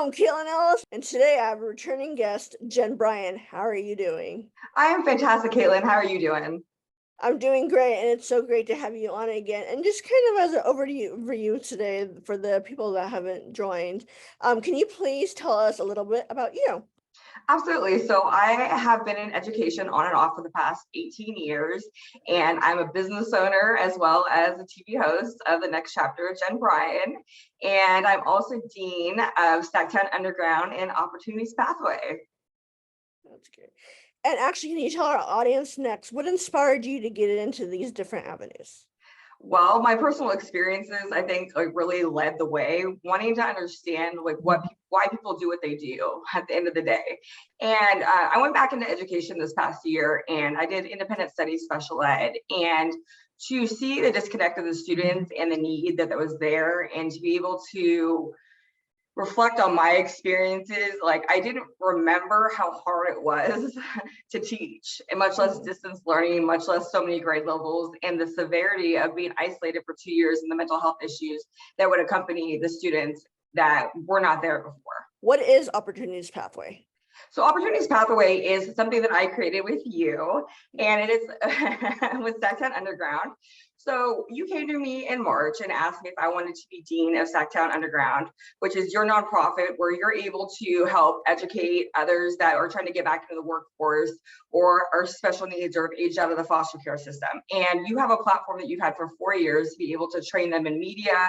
I'm Caitlin Ellis, and today I have a returning guest, Jen Bryan. How are you doing? I am fantastic, Caitlin. How are you doing? I'm doing great, and it's so great to have you on again. And just kind of as an overview today for the people that haven't joined, can you please tell us a little bit about you? Absolutely. So I have been in education on and off for the past 18 years, and I'm a business owner as well as a TV host of the next chapter of Jenn Bryan. And I'm also Dean of SacTown Underground and Opportunities Pathway. That's great. And actually, can you tell our audience next what inspired you to get into these different avenues? Well, my personal experiences, I think, like really led the way, wanting to understand like why people do what they do at the end of the day. And I went back into education this past year, and I did independent studies special ed, and to see the disconnect of the students and the need that was there, and to be able to reflect on my experiences, like I didn't remember how hard it was to teach, and much less distance learning, much less so many grade levels, and the severity of being isolated for 2 years and the mental health issues that would accompany the students that were not there before. What is Opportunities Pathway? So Opportunities Pathway is something that I created with you, and it is with SacTown Underground. So you came to me in March and asked me if I wanted to be Dean of SacTown Underground, which is your nonprofit where you're able to help educate others that are trying to get back into the workforce or are special needs or have aged out of the foster care system. And you have a platform that you've had for 4 years to be able to train them in media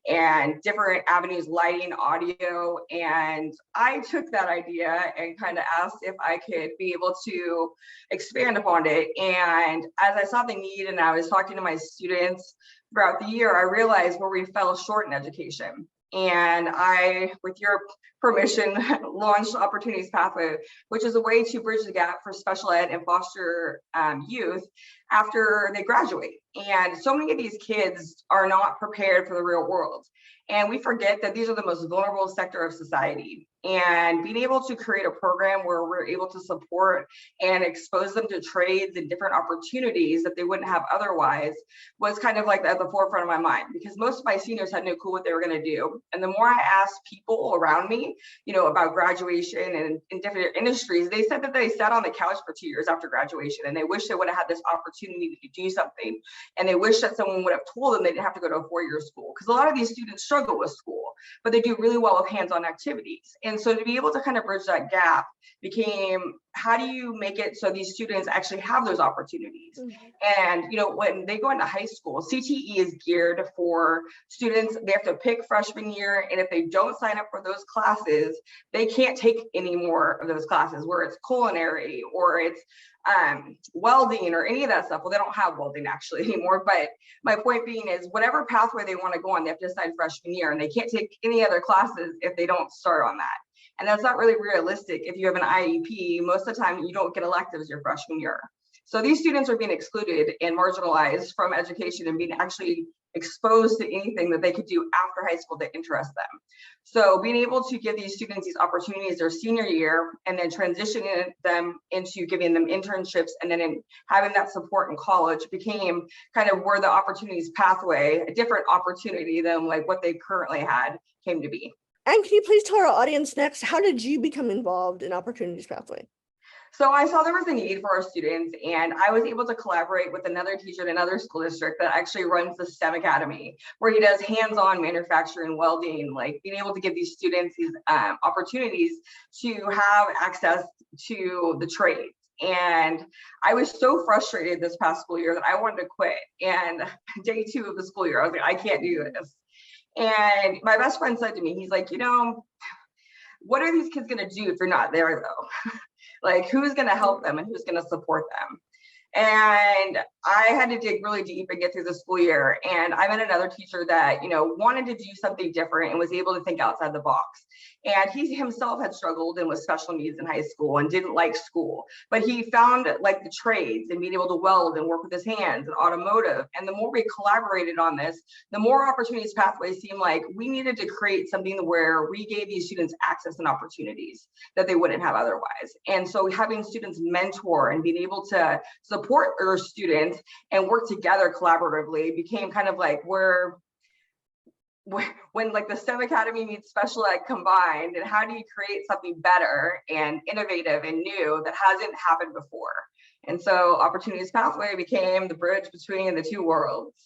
and different avenues, lighting, audio. And I took that idea and kind of asked if I could be able to expand upon it. And as I saw the need and I was talking to my students throughout the year, I realized where we fell short in education. And I, with your permission, launched Opportunities Pathway, which is a way to bridge the gap for special ed and foster youth after they graduate. And so many of these kids are not prepared for the real world. And we forget that these are the most vulnerable sector of society. And being able to create a program where we're able to support and expose them to trades and different opportunities that they wouldn't have otherwise was kind of like at the forefront of my mind, because most of my seniors had no clue what they were going to do. And the more I asked people around me, about graduation and in different industries, they said that they sat on the couch for 2 years after graduation, and they wish they would have had this opportunity to do something. And they wish that someone would have told them they didn't have to go to a 4-year school, because a lot of these students struggle with school, but they do really well with hands-on activities. And so to be able to kind of bridge that gap became, how do you make it so these students actually have those opportunities? And when they go into high school, CTE is geared for students. They have to pick freshman year, and if they don't sign up for those classes, they can't take any more of those classes, where it's culinary or it's welding or any of that stuff. Well, they don't have welding actually anymore, but my point being is whatever pathway they want to go on, they have to decide freshman year, and they can't take any other classes if they don't start on that. And that's not really realistic. If you have an IEP, most of the time you don't get electives your freshman year. So these students are being excluded and marginalized from education and being actually exposed to anything that they could do after high school that interests them. So being able to give these students these opportunities their senior year, and then transitioning them into giving them internships, and then having that support in college became kind of where the Opportunities Pathway, a different opportunity than like what they currently had, came to be. And can you please tell our audience next, how did you become involved in Opportunities Pathway? So I saw there was a need for our students, and I was able to collaborate with another teacher in another school district that actually runs the STEM Academy, where he does hands-on manufacturing, welding, like being able to give these students these opportunities to have access to the trades. And I was so frustrated this past school year that I wanted to quit. And day 2 of the school year, I was like, I can't do this. And my best friend said to me, he's like, what are these kids going to do if you're not there though? Like, who's going to help them and who's going to support them? And I had to dig really deep and get through the school year. And I met another teacher that, wanted to do something different and was able to think outside the box. And he himself had struggled and with special needs in high school and didn't like school, but he found like the trades and being able to weld and work with his hands and automotive. And the more we collaborated on this, the more Opportunities Pathways seemed like we needed to create something where we gave these students access and opportunities that they wouldn't have otherwise. And so having students mentor and being able to support their students and work together collaboratively became kind of like where when like the STEM Academy meets special ed combined, and how do you create something better and innovative and new that hasn't happened before? And so Opportunities Pathway became the bridge between the two worlds.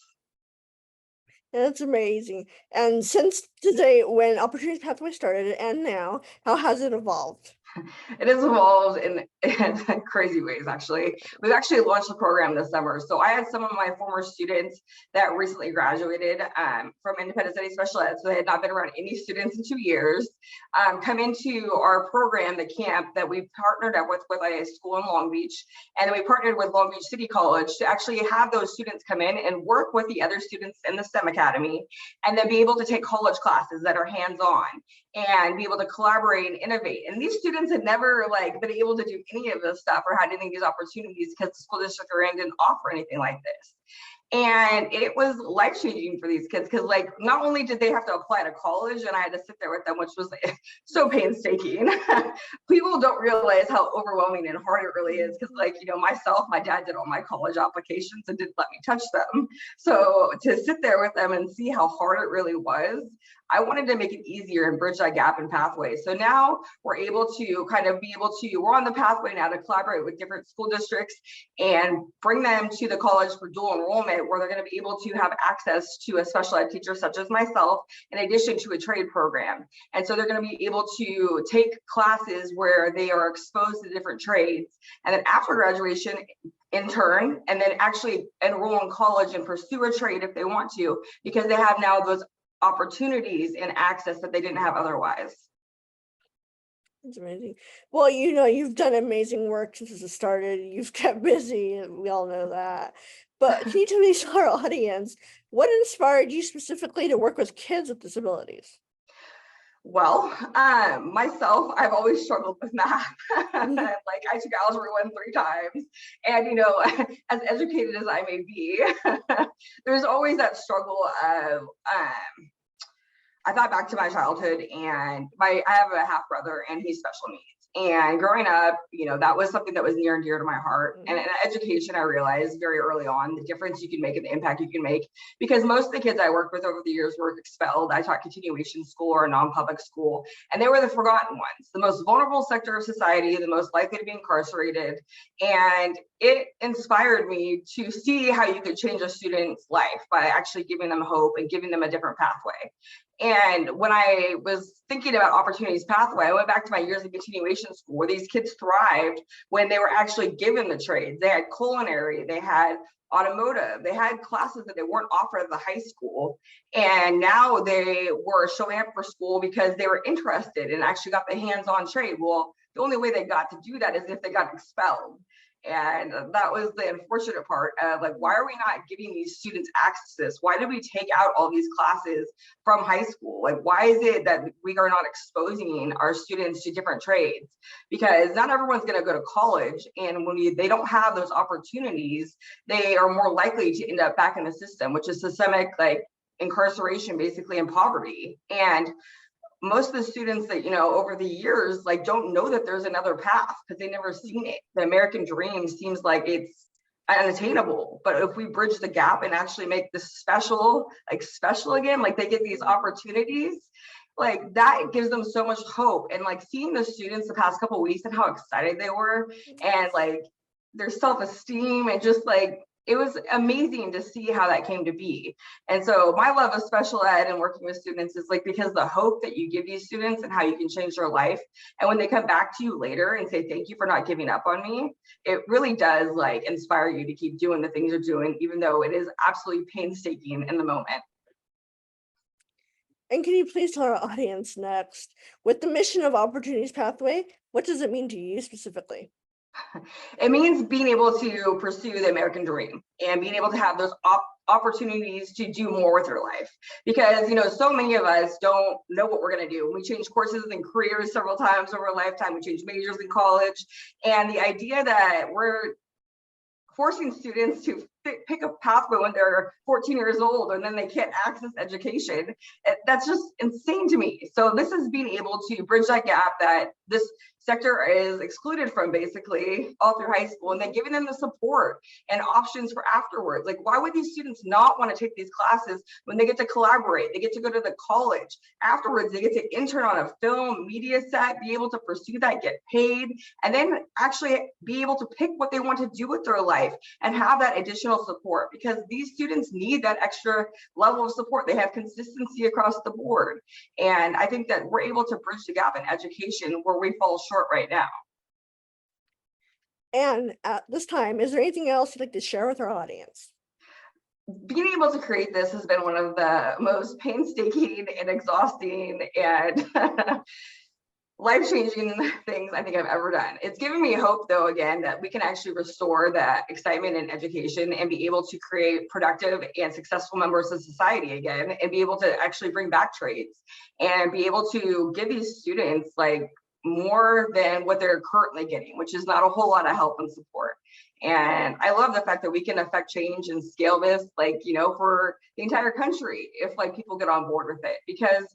That's amazing. And since today, when Opportunities Pathway started and now, how has it evolved? It has evolved in crazy ways, actually. We've actually launched the program this summer. So I had some of my former students that recently graduated from independent study special ed. So they had not been around any students in 2 years, come into our program, the camp that we partnered up with a school in Long Beach. And then we partnered with Long Beach City College to actually have those students come in and work with the other students in the STEM Academy, and then be able to take college classes that are hands-on and be able to collaborate and innovate. And these students had never like been able to do any of this stuff or had any of these opportunities because the school district they're in didn't offer anything like this. And it was life-changing for these kids because like not only did they have to apply to college and I had to sit there with them, which was so painstaking. People don't realize how overwhelming and hard it really is because like, you know, myself, my dad did all my college applications and didn't let me touch them. So to sit there with them and see how hard it really was, I wanted to make it easier and bridge that gap in pathway. So now we're able to we're on the pathway now to collaborate with different school districts and bring them to the college for dual enrollment, where they're going to be able to have access to a special ed teacher such as myself, in addition to a trade program. And so they're going to be able to take classes where they are exposed to different trades. And then after graduation, intern, and then actually enroll in college and pursue a trade if they want to, because they have now those opportunities and access that they didn't have otherwise. It's amazing. Well, you know, you've done amazing work since it started. You've kept busy, and we all know that. But can you tell me, to our audience, what inspired you specifically to work with kids with disabilities? Well, myself, I've always struggled with math. Mhm. Like I took algebra 1 3 times, and you know, as educated as I may be, there's always that struggle of. I thought back to my childhood, and I have a half brother, and he's special needs. And growing up, you know, that was something that was near and dear to my heart. And in education, I realized very early on the difference you can make and the impact you can make. Because most of the kids I worked with over the years were expelled. I taught continuation school or non-public school, and they were the forgotten ones, the most vulnerable sector of society, the most likely to be incarcerated. And it inspired me to see how you could change a student's life by actually giving them hope and giving them a different pathway. And when I was thinking about Opportunities Pathway, I went back to my years of continuation school where these kids thrived when they were actually given the trades. They had culinary, they had automotive, they had classes that they weren't offered at the high school. And now they were showing up for school because they were interested and actually got the hands-on trade. Well, the only way they got to do that is if they got expelled. And that was the unfortunate part of like, why are we not giving these students access to this? Why did we take out all these classes from high school? Like, why is it that we are not exposing our students to different trades? Because not everyone's going to go to college. And when they don't have those opportunities, they are more likely to end up back in the system, which is systemic, like incarceration, basically, and poverty. And most of the students that, you know, over the years, like don't know that there's another path because they never seen it. The American dream seems like it's unattainable, but if we bridge the gap and actually make this special, like special again, like they get these opportunities, like that gives them so much hope. And like seeing the students the past couple of weeks and how excited they were, and like their self-esteem, and just like it was amazing to see how that came to be. And so my love of special ed and working with students is like because the hope that you give these students and how you can change their life. And when they come back to you later and say, thank you for not giving up on me, it really does like inspire you to keep doing the things you're doing, even though it is absolutely painstaking in the moment. And can you please tell our audience next, with the mission of Opportunities Pathway, what does it mean to you specifically? It means being able to pursue the American dream and being able to have those opportunities to do more with your life. Because, you know, so many of us don't know what we're going to do. We change courses and careers several times over a lifetime. We change majors in college. And the idea that we're forcing students to pick a pathway when they're 14 years old and then they can't access education. That's just insane to me. So this is being able to bridge that gap that this sector is excluded from basically all through high school, and then giving them the support and options for afterwards. Like, why would these students not want to take these classes when they get to collaborate? They get to go to the college afterwards, they get to intern on a film media set, be able to pursue that, get paid, and then actually be able to pick what they want to do with their life and have that additional support, because these students need that extra level of support. They have consistency across the board, and I think that we're able to bridge the gap in education where we fall short right now. And at this time, is there anything else you'd like to share with our audience? Being able to create this has been one of the most painstaking and exhausting and life-changing things I think I've ever done. It's given me hope, though, again, that we can actually restore that excitement in education and be able to create productive and successful members of society again, and be able to actually bring back trades and be able to give these students like more than what they're currently getting, which is not a whole lot of help and support. And I love the fact that we can affect change and scale this, like, you know, for the entire country if like people get on board with it, because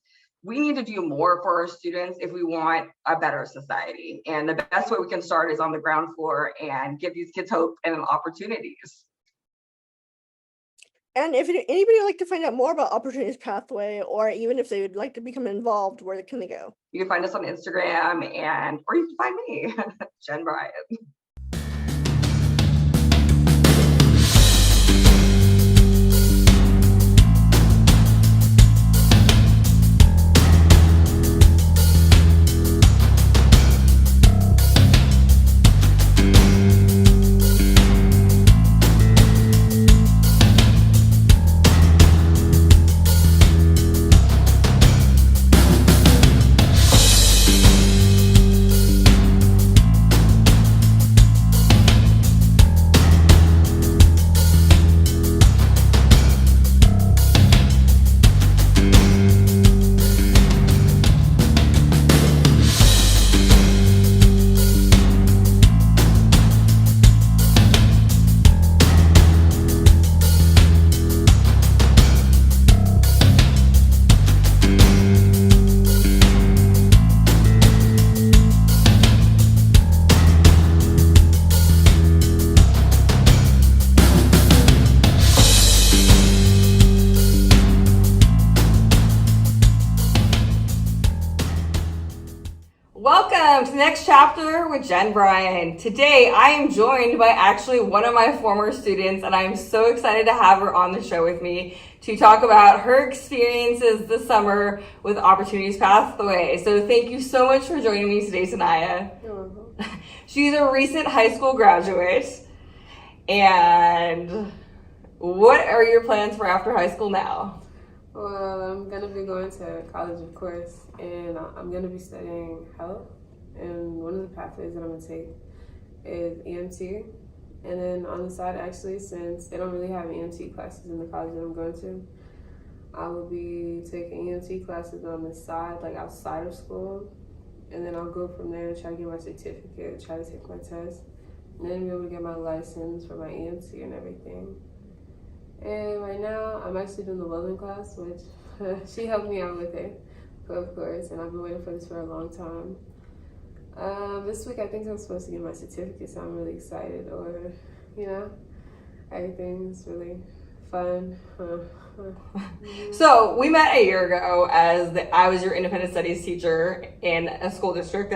we need to do more for our students if we want a better society. And the best way we can start is on the ground floor and give these kids hope and opportunities. And if anybody would like to find out more about Opportunities Pathway, or even if they would like to become involved, where can they go? You can find us on Instagram, or you can find me, Jenn Bryan. Welcome to the next chapter with Jenn Bryan. Today, I am joined by actually one of my former students, and I'm so excited to have her on the show with me to talk about her experiences this summer with Opportunities Pathway. So thank you so much for joining me today, Sanaya. You're welcome. She's a recent high school graduate. And what are your plans for after high school now? Well, I'm going to be going to college, of course, and I'm going to be studying health. And one of the pathways that I'm going to take is EMT. And then on the side, actually, since they don't really have EMT classes in the college that I'm going to, I will be taking EMT classes on the side, like outside of school. And then I'll go from there and try to get my certificate, try to take my test, and then be able to get my license for my EMT and everything. And right now, I'm actually doing the welding class, which she helped me out with it, of course, and I've been waiting for this for a long time. This week, I think I'm supposed to get my certificate, so I'm really excited, or, you know, everything's really fun. So we met a year ago as I was your independent studies teacher in a school district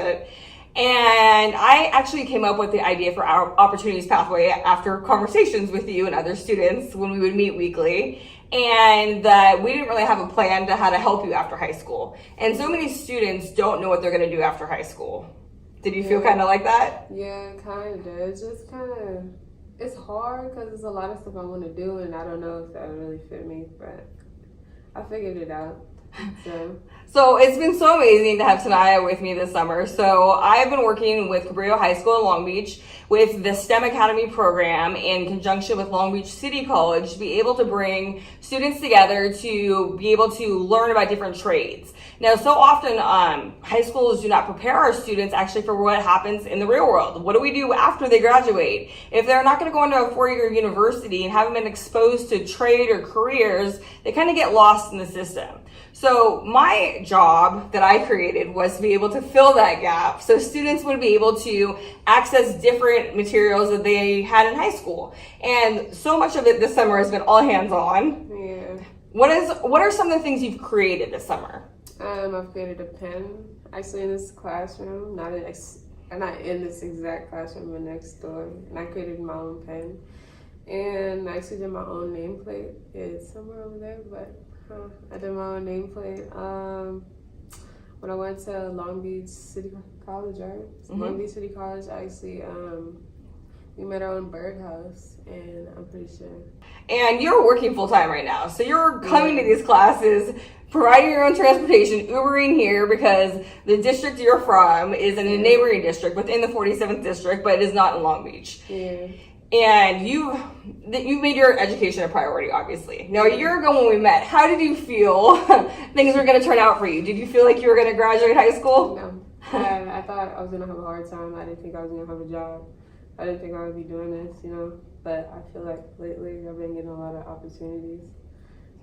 and I actually came up with the idea for our Opportunities Pathway after conversations with you and other students when we would meet weekly, and that we didn't really have a plan to how to help you after high school. And so many students don't know what they're going to do after high school. Did you feel kind of like that? Yeah, kind of. It's just kind of, it's hard because there's a lot of stuff I want to do, and I don't know if that really fit me, but I figured it out. So it's been so amazing to have Tanaya with me this summer. So I've been working with Cabrillo High School in Long Beach with the STEM Academy program in conjunction with Long Beach City College to be able to bring students together to be able to learn about different trades. Now, so often high schools do not prepare our students actually for what happens in the real world. What do we do after they graduate? If they're not going to go into a four-year university and haven't been exposed to trade or careers, they kind of get lost in the system. So my job that I created was to be able to fill that gap so students would be able to access different materials that they had in high school. And so much of it this summer has been all hands on. Yeah. What are some of the things you've created this summer? I've created a pen, actually in this classroom, not in this exact classroom, but next door. And I created my own pen. And I actually did my own nameplate. It's somewhere over there, but I did my own nameplate. When I went to Long Beach City College, right? Mm-hmm. Long Beach City College, actually, we made our own birdhouse, and I'm pretty sure. And you're working full time right now. So you're coming to these classes, providing your own transportation, Ubering here because the district you're from is in a neighboring district within the 47th district, but it is not in Long Beach. Yeah. And you've made your education a priority, obviously. Now, a year ago when we met, how did you feel things were going to turn out for you? Did you feel like you were going to graduate high school? No. I thought I was going to have a hard time. I didn't think I was going to have a job. I didn't think I would be doing this, But I feel like lately I've been getting a lot of opportunities,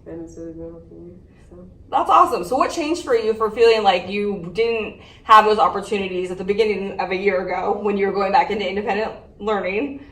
and it's really been helping me. So. That's awesome. So what changed for you for feeling like you didn't have those opportunities at the beginning of a year ago when you were going back into independent learning?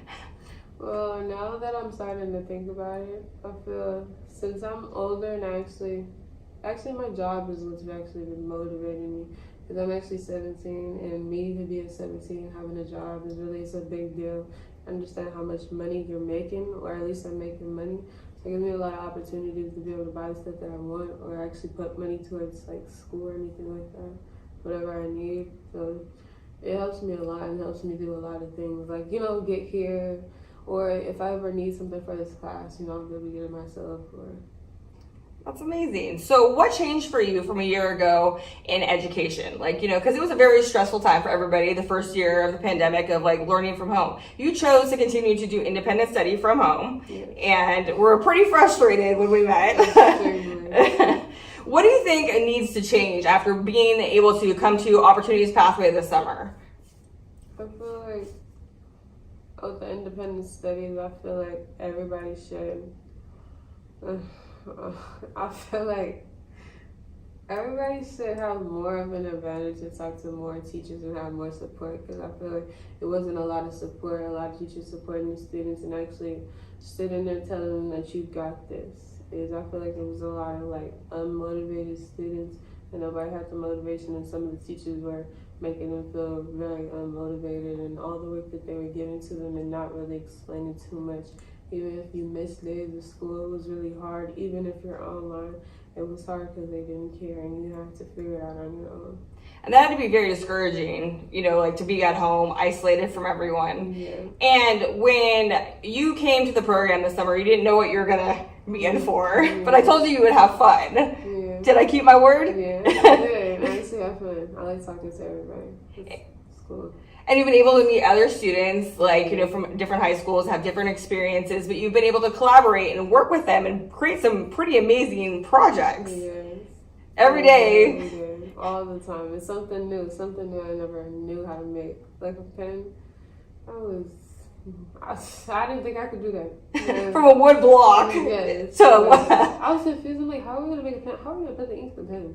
Well, now that I'm starting to think about it, I feel since I'm older and actually my job is what's actually been motivating me. Because I'm actually 17, and me to be at 17 having a job it's a big deal. I understand how much money you're making, or at least I'm making money. So it gives me a lot of opportunities to be able to buy stuff that I want, or actually put money towards like school or anything like that, whatever I need. So it helps me a lot and helps me do a lot of things, like get here, or if I ever need something for this class, I'll be able to get it myself. Or That's amazing. So what changed for you from a year ago in education? Because it was a very stressful time for everybody, the first year of the pandemic of learning from home. You chose to continue to do independent study from home, and we're pretty frustrated when we met. What do you think needs to change after being able to come to Opportunities Pathway this summer? I feel like with the independent studies, I feel like everybody should. I feel like everybody should have more of an advantage to talk to more teachers and have more support, because I feel like it wasn't a lot of support, a lot of teachers supporting the students and actually sitting there telling them that you got this. I feel like there was a lot of unmotivated students, and nobody had the motivation, and some of the teachers were making them feel very unmotivated, and all the work that they were giving to them and not really explaining too much. Even if you missed days of school, it was really hard. Even if you're online, it was hard because they didn't care, and you have to figure it out on your own. And that had to be very discouraging, to be at home, isolated from everyone. Yeah. And when you came to the program this summer, you didn't know what you were going to be in for, but I told you would have fun. Yeah. Did I keep my word? Yeah, I did. Actually, I fun. I like talking to everybody. It's cool. And you've been able to meet other students, from different high schools, have different experiences, but you've been able to collaborate and work with them and create some pretty amazing projects. Yes. Every day. All the time. It's something new I never knew how to make. Like a pen, I didn't think I could do that. Yeah. From a wood block. Yes. So I was confused. I'm like, how are we gonna make a pen? How are we gonna put the ink in the pen?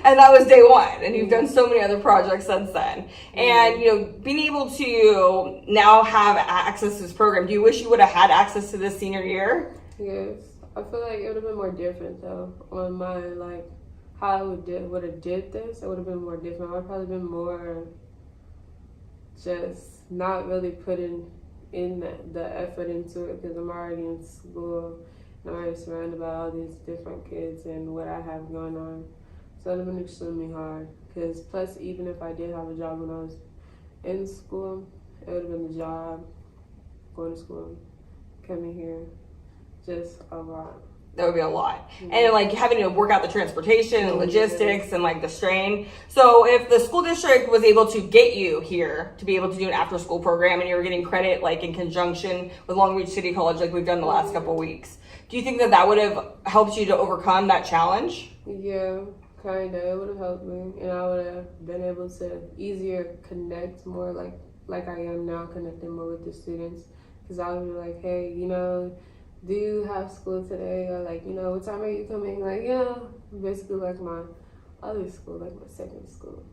And that was day one, and you've done so many other projects since then. And being able to now have access to this program, do you wish you would have had access to this senior year? Yes. I feel like it would have been more different though. On my how I would have did this, it would have been more different. I would have probably been more just not really putting in the effort into it, because I'm already in school and I'm already surrounded by all these different kids and what I have going on. So it would have been extremely hard, because plus even if I did have a job when I was in school, it would have been the job, going to school, coming here, just a lot. That would be a lot. And then, like, having to work out the transportation and logistics and like the strain. So if the school district was able to get you here to be able to do an after school program and you were getting credit like in conjunction with Long Beach City College like we've done the last couple of weeks, do you think that that would have helped you to overcome that challenge? Yeah, kind of. It would have helped me, and I would have been able to easier connect more like I am now, connecting more with the students. Because I would be like, hey, you know, do you have school today? Or like, you know, what time are you coming? Like, yeah, basically like my other school, like my second school.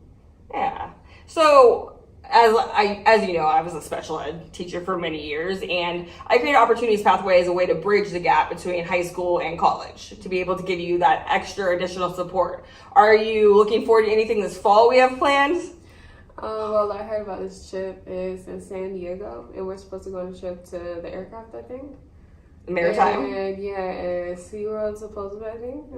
Yeah. So as you know, I was a special ed teacher for many years, and I created Opportunities Pathway as a way to bridge the gap between high school and college to be able to give you that extra additional support. Are you looking forward to anything this fall we have planned? Well, I heard about this trip. It's in San Diego, and we're supposed to go on a trip to the aircraft, I think. Maritime? And yeah, and SeaWorld supposedly, I think.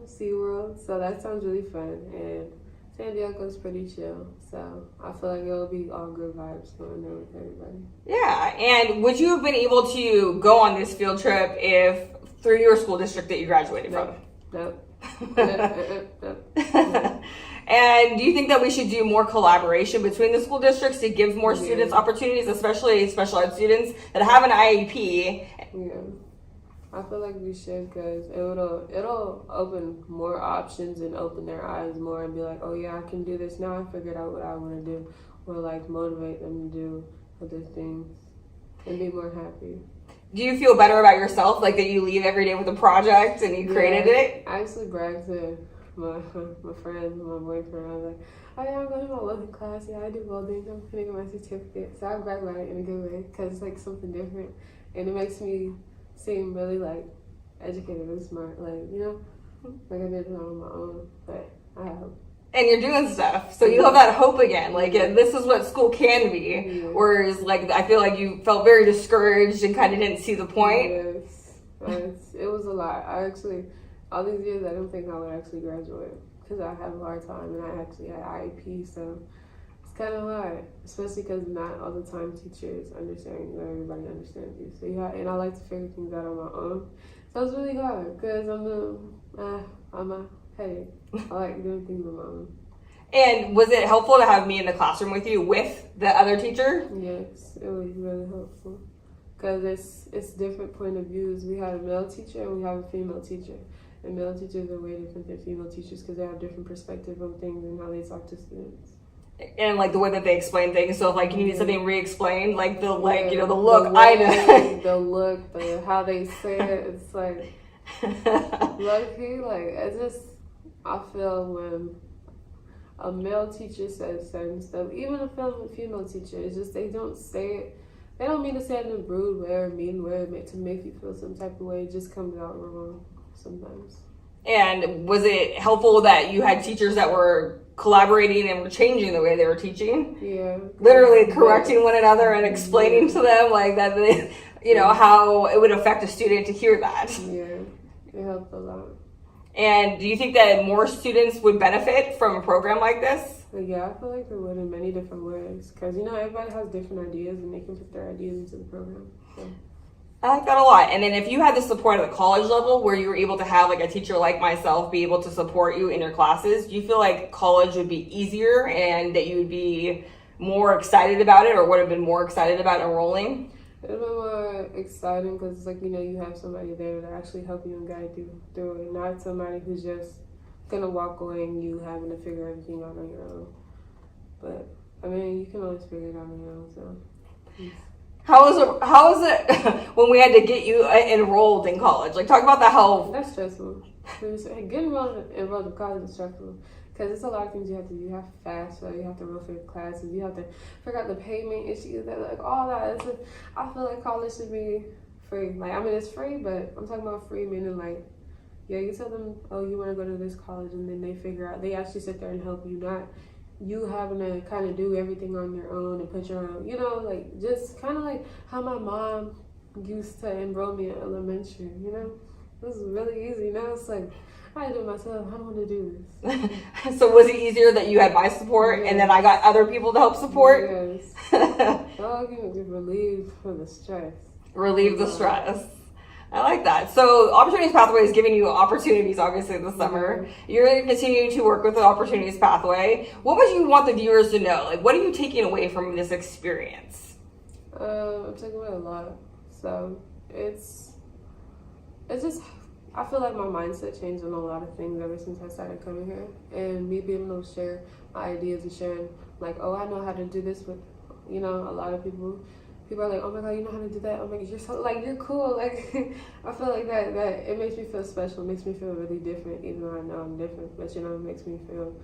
SeaWorld. So that sounds really fun. And San Diego's pretty chill. So I feel like it'll be all good vibes going there with everybody. Yeah. And would you have been able to go on this field trip if through your school district that you graduated from? Nope. And do you think that we should do more collaboration between the school districts to give more students opportunities, especially special ed students that have an IEP? Yeah, I feel like we should, because it'll open more options and open their eyes more and be like, oh yeah, I can do this now. I figured out what I want to do, or like motivate them to do other things and be more happy. Do you feel better about yourself, like that you leave every day with a project and you created it? I actually bragged to my friend, my boyfriend. I was like, oh yeah, I'm going to my welding class. Yeah, I do welding. I'm finna get my certificate. So I brag about it in a good way, because it's like something different, and it makes me seem really like educated and smart. Like, you know, like I did it on my own, but I hope. And you're doing stuff, so you have that hope again. Like, this is what school can be. Yeah. Whereas, like, I feel like you felt very discouraged and kind of didn't see the point. Yes, it was a lot. I actually, all these years, I didn't think I would actually graduate, because I had a hard time, and I actually had IEP, so it's kind of hard, especially because not all the time teachers understand you, or everybody understands you. So yeah, and I like to figure things out on my own. So it's really hard, because I'm a headache. I like doing things on my own. And was it helpful to have me in the classroom with you with the other teacher? Yes, it was really helpful, because it's different point of views. We had a male teacher and we have a female teacher. And male teachers are way different than female teachers, because they have different perspective on things and how they talk to students. And like the way that they explain things. So if like you need something re-explained, like the like Yeah, the look, the I know. The look, how they say it, it's like lucky. Like I feel when a male teacher says certain stuff, even a female teacher, it's just they don't say it. They don't mean to say it in a rude way or mean way to make you feel some type of way. It just comes out wrong sometimes. And was it helpful that you had teachers that were collaborating and were changing the way they were teaching? Yeah. Literally correcting one another and explaining to them like that they, how it would affect a student to hear that. Yeah, it helped a lot. And do you think that more students would benefit from a program like this? But yeah, I feel like they would in many different ways, because everybody has different ideas and they can put their ideas into the program. So. I like that a lot. And then if you had the support at the college level where you were able to have like a teacher like myself be able to support you in your classes, do you feel like college would be easier and that you would be more excited about it, or would have been more excited about enrolling? It would be more exciting, because it's like, you have somebody there to actually help you and guide you through it, not somebody who's just gonna walk away and you having to figure everything out on your own. But you can always figure it out on your own. So. How was it when we had to get you enrolled in college? Like, talk about the how. That's stressful. Getting enrolled in college is stressful, because it's a lot of things you have to do. You have to fast, so you have to enroll for your classes. You have to figure out the payment issues, like all that. I feel like college should be free. Like, it's free, but I'm talking about free meaning like, yeah, you tell them, oh, you want to go to this college, and then they actually sit there and help you, not you having to kind of do everything on your own and put your own, like just kind of like how my mom used to enroll me in elementary, This is really easy. Now it's like, I do it myself. I want to do this. So was it easier that you had my support and then I got other people to help support? Yes. Oh, you relieve for the stress. Relieve the stress. I like that. So Opportunities Pathway is giving you opportunities, obviously, this summer. You're going to continue to work with the Opportunities Pathway. What would you want the viewers to know? Like, what are you taking away from this experience? I'm taking away a lot. So it's just, I feel like my mindset changed on a lot of things ever since I started coming here. And me being able to share my ideas and sharing, like, oh, I know how to do this with, you know, a lot of people. People are like, oh my God, you know how to do that? Oh my God, you're so, like, you're cool. Like, I feel like that it makes me feel special. It makes me feel really different, even though I know I'm different. But, you know, it makes me feel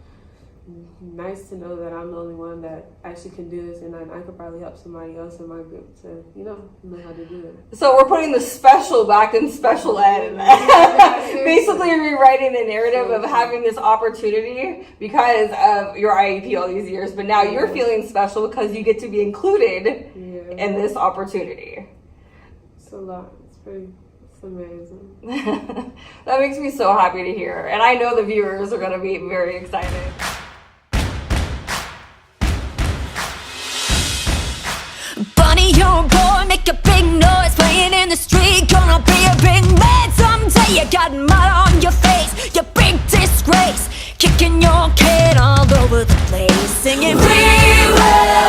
nice to know that I'm the only one that actually can do this, and I could probably help somebody else in my group to, you know how to do it. So we're putting the special back in special ed. Basically rewriting the narrative of having this opportunity because of your IEP all these years, but now you're feeling special because you get to be included in this opportunity. It's a lot. It's amazing. That makes me so happy to hear. And I know the viewers are going to be very excited. Bunny, you're a boy, make a big noise, playing in the street, gonna be a big man someday. You got mud on your face, you big disgrace, kicking your kid all over the place, singing, we will.